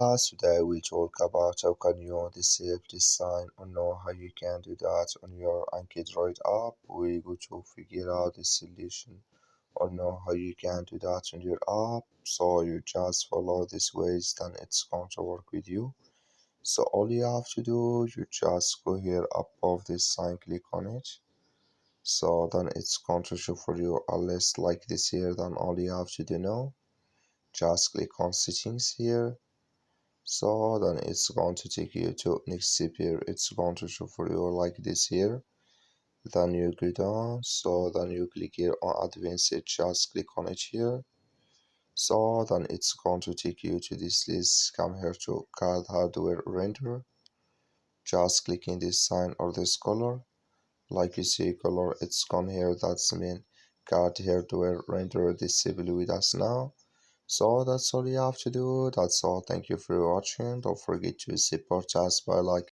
Today we talk about how can you disable this sign or know how you can do that on your AnkiDroid app. We go to figure out the solution or know how you can do that on your app. So you just follow these ways, then it's going to work with you. So all you have to do, you just go here above this sign, click on it. So then it's going to show for you a list like this here. Then all you have to do now, just click on settings here. So then it's going to take you to next step here. It's going to show for you like this here. Then you go down. So then you click here on advanced. Just click on it here. So then it's going to take you to this list. Come here to card hardware render. Just clicking this sign or this color. Like you see color, it's gone here. That's the main card hardware render disable with us now. So that's all you have to do. That's all. Thank you for watching. Don't forget to support us by like